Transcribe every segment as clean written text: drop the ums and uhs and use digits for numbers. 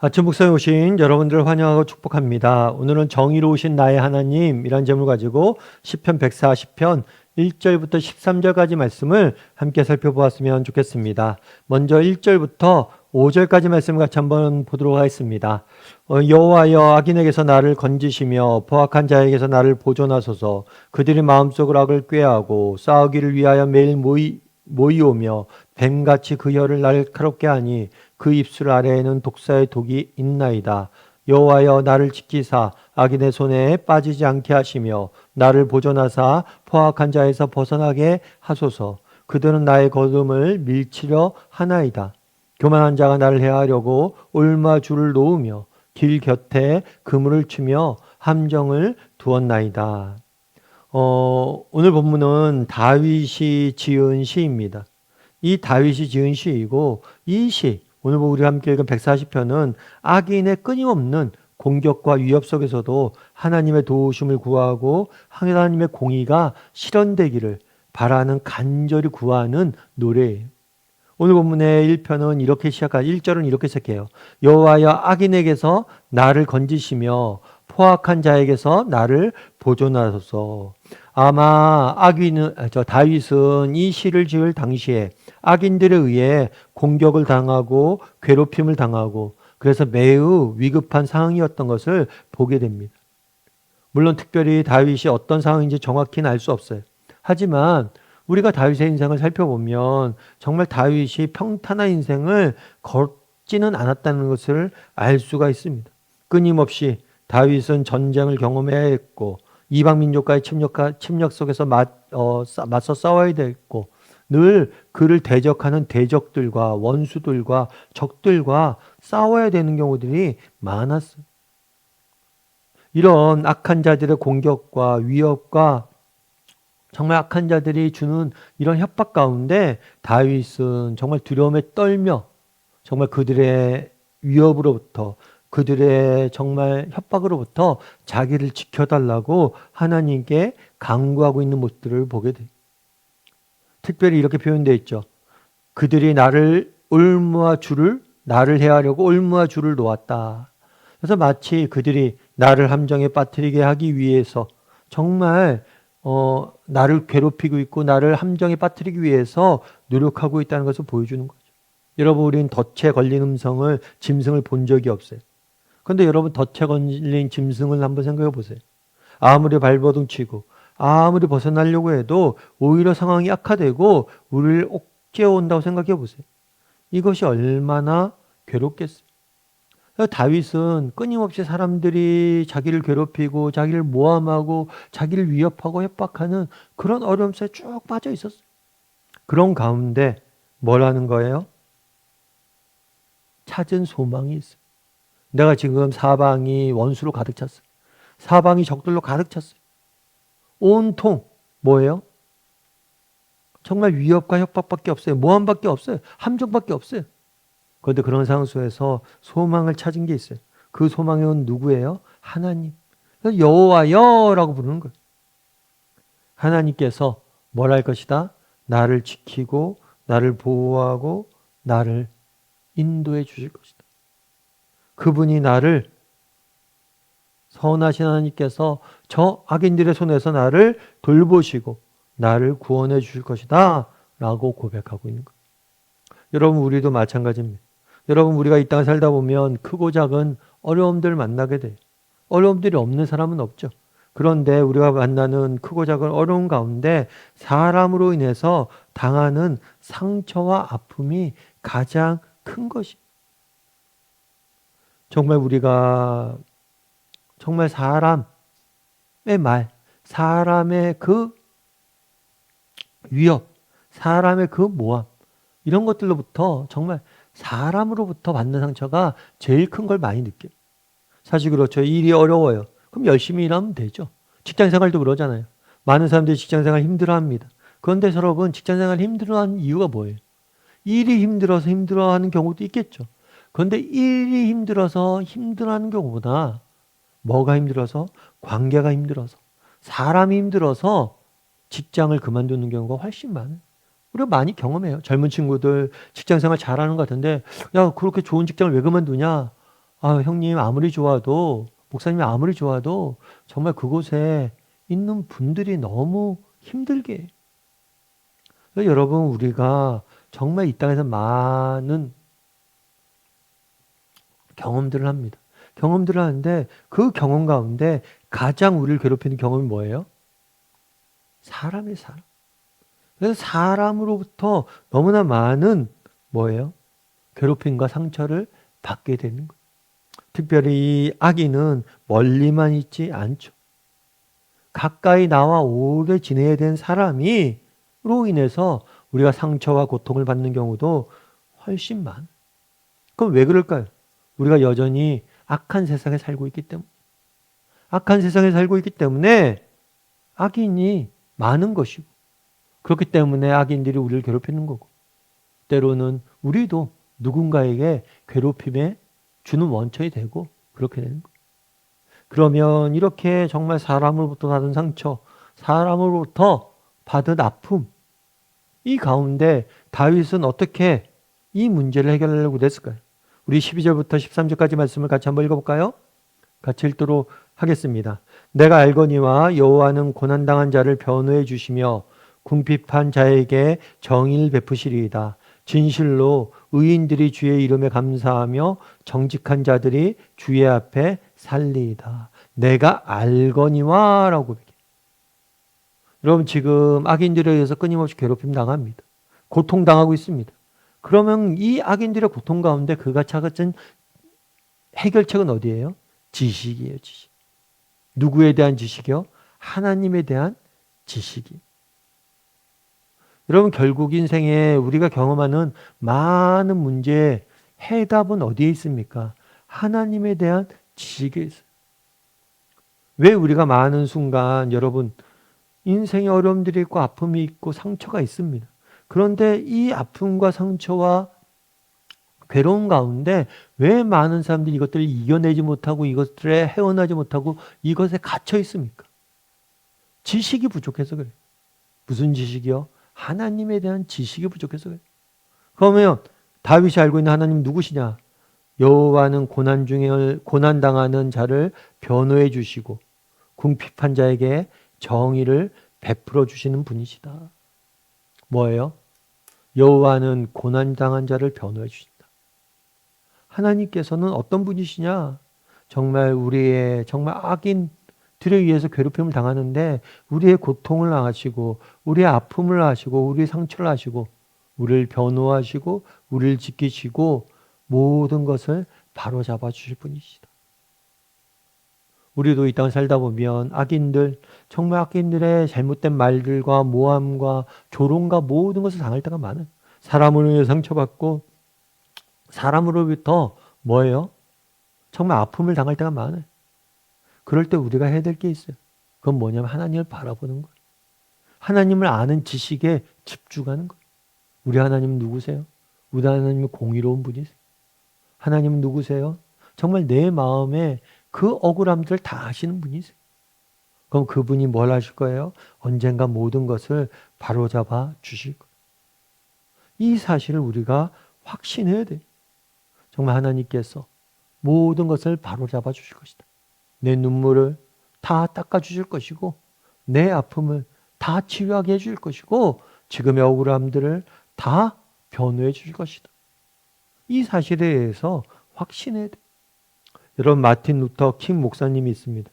아침 목상에 오신 여러분들을 환영하고 축복합니다. 오늘은 정의로우신 나의 하나님이란 제목을 가지고 시편 140편 1절부터 13절까지 말씀을 함께 살펴보았으면 좋겠습니다. 먼저 1절부터 5절까지 말씀을 같이 한번 보도록 하겠습니다. 여호와여, 악인에게서 나를 건지시며 포악한 자에게서 나를 보존하소서. 그들이 마음속으로 악을 꾀하고 싸우기를 위하여 매일 모이오며 뱀같이 그 혀를 날카롭게 하니 그 입술 아래에는 독사의 독이 있나이다. 여호와여, 나를 지키사 악인의 손에 빠지지 않게 하시며 나를 보존하사 포악한 자에서 벗어나게 하소서. 그들은 나의 거듭을 밀치려 하나이다. 교만한 자가 나를 해하려고 올마줄을 놓으며 길 곁에 그물을 치며 함정을 두었나이다. 오늘 본문은 다윗이 지은 시입니다. 이 다윗이 지은 시이고, 이 시, 오늘 우리가 함께 읽은 140편은 악인의 끊임없는 공격과 위협 속에서도 하나님의 도우심을 구하고 하나님의 공의가 실현되기를 바라는, 간절히 구하는 노래예요. 오늘 본문의 1편은 이렇게 시작하죠. 1절은 이렇게 시작해요. 여호와여, 악인에게서 나를 건지시며 포악한 자에게서 나를 보존하소서. 아마 다윗은 이 시를 지을 당시에 악인들에 의해 공격을 당하고 괴롭힘을 당하고, 그래서 매우 위급한 상황이었던 것을 보게 됩니다. 물론 특별히 다윗이 어떤 상황인지 정확히는 알 수 없어요. 하지만 우리가 다윗의 인생을 살펴보면 정말 다윗이 평탄한 인생을 걷지는 않았다는 것을 알 수가 있습니다. 끊임없이 다윗은 전쟁을 경험해야 했고, 이방 민족과의 침략 속에서 맞서 싸워야 됐고, 늘 그를 대적하는 대적들과 원수들과 적들과 싸워야 되는 경우들이 많았어요. 이런 악한 자들의 공격과 위협과 정말 악한 자들이 주는 이런 협박 가운데 다윗은 정말 두려움에 떨며 정말 그들의 위협으로부터, 그들의 정말 협박으로부터 자기를 지켜달라고 하나님께 간구하고 있는 모습들을 보게 돼요. 특별히 이렇게 표현되어 있죠. 그들이 나를 해하려고 올무와 줄을 놓았다. 그래서 마치 그들이 나를 함정에 빠뜨리게 하기 위해서 정말 나를 괴롭히고 있고 나를 함정에 빠뜨리기 위해서 노력하고 있다는 것을 보여주는 거죠. 여러분, 우린 덫에 걸린 짐승을 본 적이 없어요. 그런데 여러분, 덫에 걸린 짐승을 한번 생각해 보세요. 아무리 발버둥 치고 아무리 벗어나려고 해도 오히려 상황이 악화되고 우리를 옥죄어 온다고 생각해 보세요. 이것이 얼마나 괴롭겠어요. 다윗은 끊임없이 사람들이 자기를 괴롭히고 자기를 모함하고 자기를 위협하고 협박하는 그런 어려움 속에 쭉 빠져 있었어요. 그런 가운데 뭘 하는 거예요? 찾은 소망이 있어요. 내가 지금 사방이 원수로 가득 찼어요. 사방이 적들로 가득 찼어요. 온통 뭐예요? 정말 위협과 협박밖에 없어요. 모함밖에 없어요. 함정밖에 없어요. 그런데 그런 상황 속에서 소망을 찾은 게 있어요. 그 소망은 누구예요? 하나님. 그래서 여호와여라고 부르는 거예요. 하나님께서 뭘 할 것이다? 나를 지키고 나를 보호하고 나를 인도해 주실 것이다. 그분이 나를, 선하신 하나님께서 저 악인들의 손에서 나를 돌보시고 나를 구원해 주실 것이다 라고 고백하고 있는 거예요. 여러분, 우리도 마찬가지입니다. 여러분, 우리가 이 땅을 살다 보면 크고 작은 어려움들을 만나게 돼요. 어려움들이 없는 사람은 없죠. 그런데 우리가 만나는 크고 작은 어려움 가운데 사람으로 인해서 당하는 상처와 아픔이 가장 큰 것이, 정말 우리가 정말 사람의 말, 사람의 그 위협, 사람의 그 모함, 이런 것들로부터, 정말 사람으로부터 받는 상처가 제일 큰 걸 많이 느껴요. 사실 그렇죠. 일이 어려워요. 그럼 열심히 일하면 되죠. 직장생활도 그러잖아요. 많은 사람들이 직장생활 힘들어합니다. 그런데 여러분, 직장생활 힘들어하는 이유가 뭐예요? 일이 힘들어서 힘들어하는 경우도 있겠죠. 그런데 일이 힘들어서 힘들어하는 경우보다 뭐가 힘들어서? 관계가 힘들어서, 사람이 힘들어서 직장을 그만두는 경우가 훨씬 많아요. 우리가 많이 경험해요. 젊은 친구들 직장생활 잘하는 것 같은데, 야, 그렇게 좋은 직장을 왜 그만두냐? 아, 형님 아무리 좋아도, 목사님이 아무리 좋아도 정말 그곳에 있는 분들이 너무 힘들게 해요. 그래서 여러분, 우리가 정말 이 땅에서 많은 경험들을 합니다. 경험들을 하는데 그 경험 가운데 가장 우리를 괴롭히는 경험이 뭐예요? 사람의 사람. 그래서 사람으로부터 너무나 많은 뭐예요? 괴롭힘과 상처를 받게 되는 거예요. 특별히 이 악인은 멀리만 있지 않죠. 가까이 나와 오래 지내야 된 사람이 로 인해서 우리가 상처와 고통을 받는 경우도 훨씬 많아요. 그럼 왜 그럴까요? 우리가 여전히 악한 세상에 살고 있기 때문에. 악한 세상에 살고 있기 때문에 악인이 많은 것이고, 그렇기 때문에 악인들이 우리를 괴롭히는 거고, 때로는 우리도 누군가에게 괴롭힘에 주는 원천이 되고 그렇게 되는 거예요. 그러면 이렇게 정말 사람으로부터 받은 상처, 사람으로부터 받은 아픔, 이 가운데 다윗은 어떻게 이 문제를 해결하려고 했을까요? 우리 12절부터 13절까지 말씀을 같이 한번 읽어볼까요? 같이 읽도록 하겠습니다. 내가 알거니와 여호와는 고난당한 자를 변호해 주시며 궁핍한 자에게 정의를 베푸시리이다. 진실로 의인들이 주의 이름에 감사하며 정직한 자들이 주의 앞에 살리이다. 내가 알거니와 라고. 여러분, 지금 악인들에 의해서 끊임없이 괴롭힘 당합니다. 고통당하고 있습니다. 그러면 이 악인들의 고통 가운데 그가 찾은 해결책은 어디예요? 지식이에요, 지식. 누구에 대한 지식이요? 하나님에 대한 지식이. 여러분, 결국 인생에 우리가 경험하는 많은 문제의 해답은 어디에 있습니까? 하나님에 대한 지식에 있어요. 왜 우리가 많은 순간, 여러분, 인생에 어려움들이 있고 아픔이 있고 상처가 있습니다. 그런데 이 아픔과 상처와 괴로운 가운데 왜 많은 사람들이 이것들을 이겨내지 못하고 이것들에 헤어나지 못하고 이것에 갇혀 있습니까? 지식이 부족해서 그래요. 무슨 지식이요? 하나님에 대한 지식이 부족해서 그래요. 그러면 다윗이 알고 있는 하나님 누구시냐? 여호와는 고난 당하는 자를 변호해 주시고 궁핍한 자에게 정의를 베풀어 주시는 분이시다. 뭐예요? 여호와는 고난 당한 자를 변호해 주신다. 하나님께서는 어떤 분이시냐? 정말 우리의 정말 악인들에 의해서 괴롭힘을 당하는데 우리의 고통을 아시고 우리의 아픔을 아시고 우리의 상처를 아시고 우리를 변호하시고 우리를 지키시고 모든 것을 바로잡아 주실 분이시다. 우리도 이 땅을 살다 보면 악인들, 정말 악인들의 잘못된 말들과 모함과 조롱과 모든 것을 당할 때가 많아요. 사람으로 인해 상처받고 사람으로부터 뭐예요? 정말 아픔을 당할 때가 많아요. 그럴 때 우리가 해야 될 게 있어요. 그건 뭐냐면 하나님을 바라보는 거예요. 하나님을 아는 지식에 집중하는 거예요. 우리 하나님은 누구세요? 우리 하나님은 공의로운 분이세요. 하나님은 누구세요? 정말 내 마음에 그 억울함들을 다 아시는 분이세요. 그럼 그분이 뭘 하실 거예요? 언젠가 모든 것을 바로잡아 주실 거예요. 이 사실을 우리가 확신해야 돼요. 정말 하나님께서 모든 것을 바로잡아 주실 것이다. 내 눈물을 다 닦아 주실 것이고 내 아픔을 다 치유하게 해 주실 것이고 지금의 억울함들을 다 변호해 주실 것이다. 이 사실에 대해서 확신해야 돼요. 여러분, 마틴 루터 킹 목사님이 있습니다.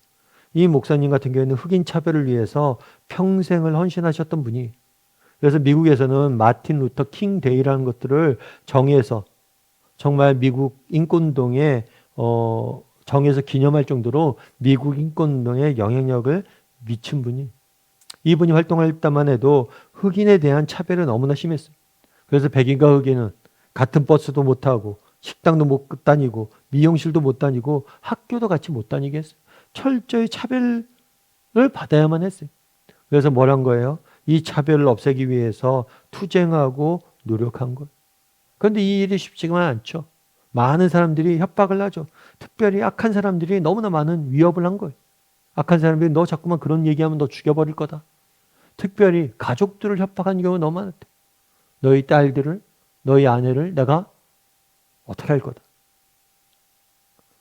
이 목사님 같은 경우에는 흑인 차별을 위해서 평생을 헌신하셨던 분이, 그래서 미국에서는 마틴 루터 킹 데이라는 것들을 정해서 정말 미국 인권운동에 정해서 기념할 정도로 미국 인권운동에 영향력을 미친 분이, 이분이 활동할 때만 해도 흑인에 대한 차별은 너무나 심했어요. 그래서 백인과 흑인은 같은 버스도 못 타고 식당도 못 다니고 미용실도 못 다니고 학교도 같이 못 다니게 했어요. 철저히 차별을 받아야만 했어요. 그래서 뭘 한 거예요? 이 차별을 없애기 위해서 투쟁하고 노력한 거예요. 그런데 이 일이 쉽지가 않죠. 많은 사람들이 협박을 하죠. 특별히 악한 사람들이 너무나 많은 위협을 한 거예요. 악한 사람들이 너 자꾸만 그런 얘기하면 너 죽여버릴 거다. 특별히 가족들을 협박한 경우가 너무 많았대. 너희 딸들을, 너희 아내를 내가 어떻게 할 거다.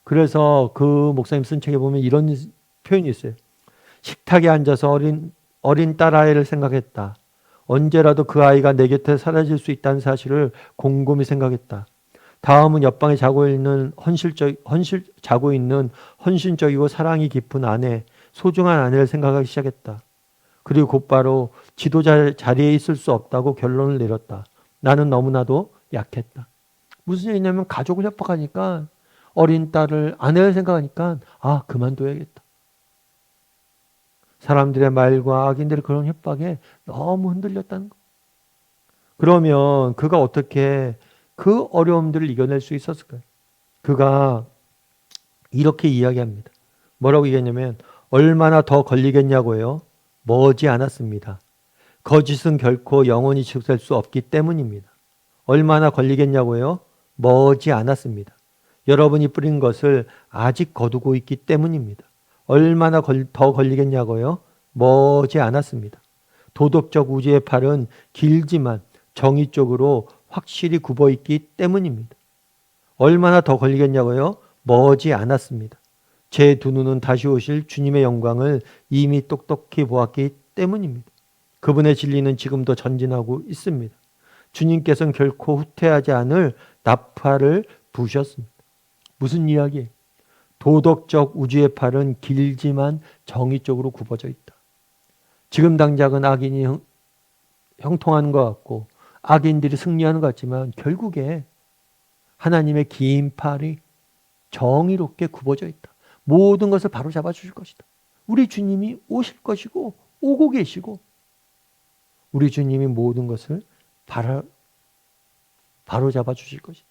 그래서 그 목사님 쓴 책에 보면 이런 표현이 있어요. 식탁에 앉아서 어린 딸아이를 생각했다. 언제라도 그 아이가 내 곁에 사라질 수 있다는 사실을 곰곰이 생각했다. 다음은 옆방에 자고 있는 헌신적이고 사랑이 깊은 아내, 소중한 아내를 생각하기 시작했다. 그리고 곧바로 지도자 자리에 있을 수 없다고 결론을 내렸다. 나는 너무나도 약했다. 무슨 얘기냐면 가족을 협박하니까 어린 딸을, 아내를 생각하니까 그만둬야겠다. 사람들의 말과 악인들의 그런 협박에 너무 흔들렸다는 거. 그러면 그가 어떻게 그 어려움들을 이겨낼 수 있었을까요? 그가 이렇게 이야기합니다. 뭐라고 얘기했냐면 얼마나 더 걸리겠냐고요? 머지 않았습니다. 거짓은 결코 영원히 지속될 수 없기 때문입니다. 얼마나 걸리겠냐고요? 머지 않았습니다. 여러분이 뿌린 것을 아직 거두고 있기 때문입니다. 얼마나 더 걸리겠냐고요? 머지 않았습니다. 도덕적 우주의 팔은 길지만 정의 쪽으로 확실히 굽어 있기 때문입니다. 얼마나 더 걸리겠냐고요? 머지 않았습니다. 제 두 눈은 다시 오실 주님의 영광을 이미 똑똑히 보았기 때문입니다. 그분의 진리는 지금도 전진하고 있습니다. 주님께서는 결코 후퇴하지 않을 나팔을 부셨습니다. 무슨 이야기예요? 도덕적 우주의 팔은 길지만 정의 쪽으로 굽어져 있다. 지금 당장은 악인이 형통하는 것 같고 악인들이 승리하는 것 같지만 결국에 하나님의 긴 팔이 정의롭게 굽어져 있다. 모든 것을 바로잡아 주실 것이다. 우리 주님이 오실 것이고 오고 계시고 우리 주님이 모든 것을 바로잡아 주실 것이다.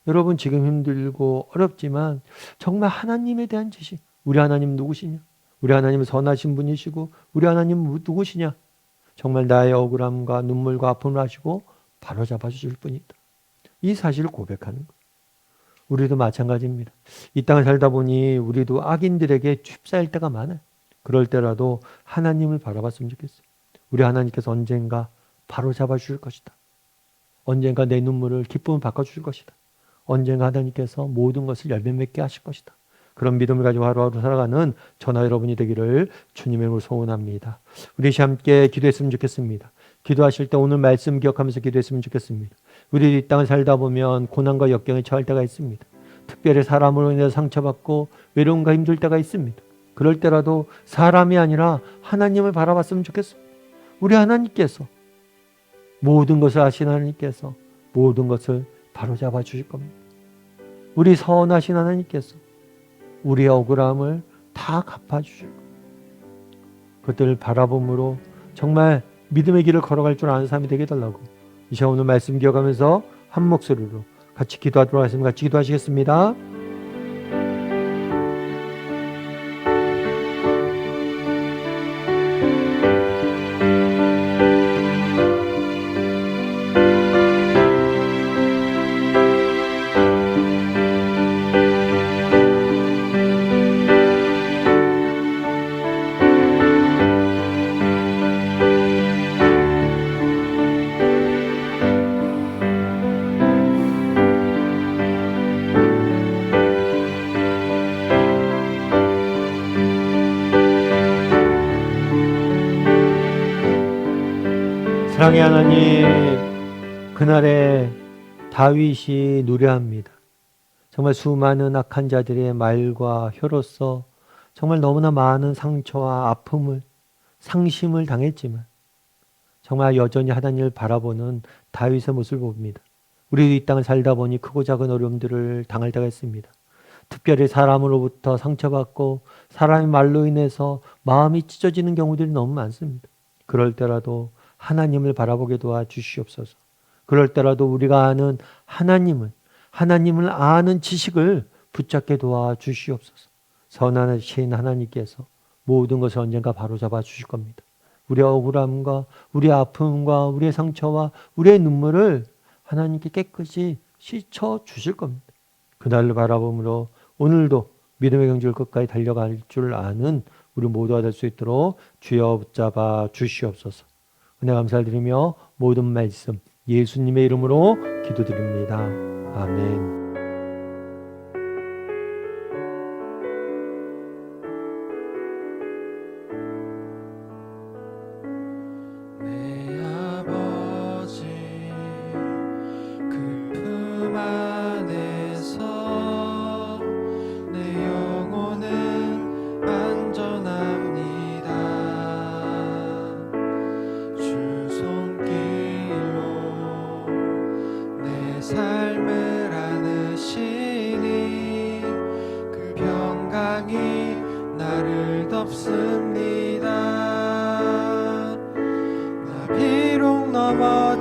여러분 지금 힘들고 어렵지만 정말 하나님에 대한 지식, 우리 하나님 누구시냐? 우리 하나님은 선하신 분이시고 우리 하나님 누구시냐? 정말 나의 억울함과 눈물과 아픔을 아시고 바로잡아 주실 분이다. 이 사실을 고백하는 거예요. 우리도 마찬가지입니다. 이 땅을 살다 보니 우리도 악인들에게 휩싸일 때가 많아요. 그럴 때라도 하나님을 바라봤으면 좋겠어요. 우리 하나님께서 언젠가 바로잡아 주실 것이다. 언젠가 내 눈물을 기쁨을 바꿔주실 것이다. 언젠가 하나님께서 모든 것을 열매맺게 하실 것이다. 그런 믿음을 가지고 하루하루 살아가는 저나 여러분이 되기를 주님의 이름으로 소원합니다. 우리 함께 기도했으면 좋겠습니다. 기도하실 때 오늘 말씀 기억하면서 기도했으면 좋겠습니다. 우리 이 땅을 살다 보면 고난과 역경에 처할 때가 있습니다. 특별히 사람으로 인해서 상처받고 외로움과 힘들 때가 있습니다. 그럴 때라도 사람이 아니라 하나님을 바라봤으면 좋겠습니다. 우리 하나님께서 모든 것을 아신 하나님께서 모든 것을 바로잡아 주실 겁니다. 우리 선하신 하나님께서 우리의 억울함을 다 갚아주실 겁니다. 그것들을 바라봄으로 정말 믿음의 길을 걸어갈 줄 아는 사람이 되게 해달라고 이 시간 오늘 말씀 기억하면서 한 목소리로 같이 기도하도록 하겠습니다. 같이 기도하시겠습니다. 사랑의 하나님, 그날에 다윗이 노래합니다. 정말 수많은 악한 자들의 말과 혀로서 정말 너무나 많은 상처와 아픔을, 상심을 당했지만 정말 여전히 하나님을 바라보는 다윗의 모습을 봅니다. 우리 이 땅을 살다 보니 크고 작은 어려움들을 당할 때가 있습니다. 특별히 사람으로부터 상처받고 사람의 말로 인해서 마음이 찢어지는 경우들이 너무 많습니다. 그럴 때라도 하나님을 바라보게 도와주시옵소서. 그럴 때라도 우리가 아는 하나님을 아는 지식을 붙잡게 도와주시옵소서. 선하신 하나님께서 모든 것을 언젠가 바로잡아 주실 겁니다. 우리의 억울함과 우리의 아픔과 우리의 상처와 우리의 눈물을 하나님께 깨끗이 씻어 주실 겁니다. 그날을 바라보므로 오늘도 믿음의 경주를 끝까지 달려갈 줄 아는 우리 모두가 될 수 있도록 주여 붙잡아 주시옵소서. 은혜 감사드리며 모든 말씀 예수님의 이름으로 기도드립니다. 아멘.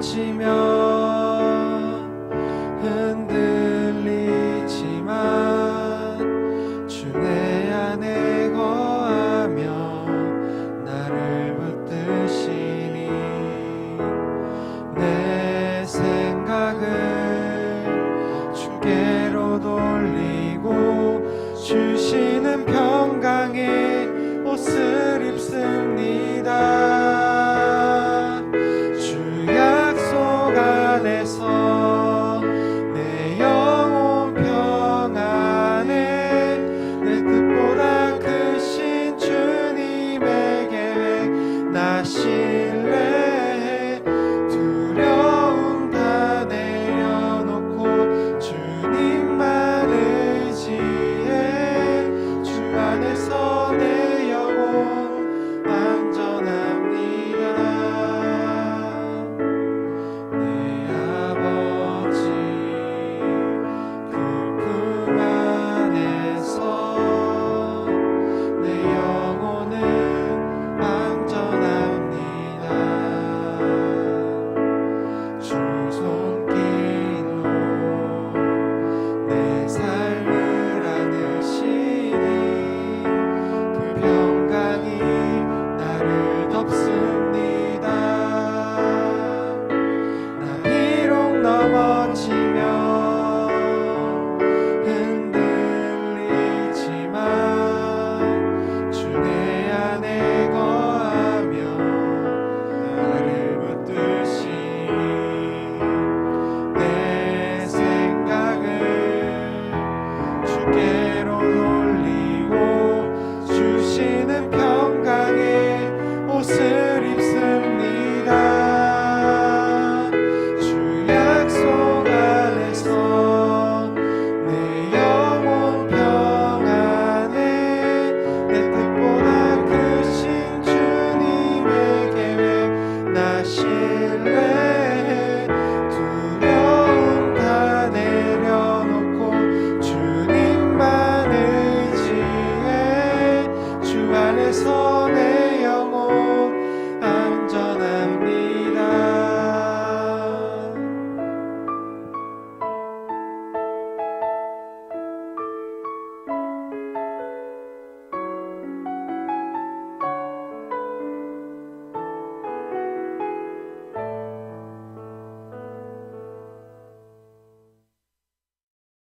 거치며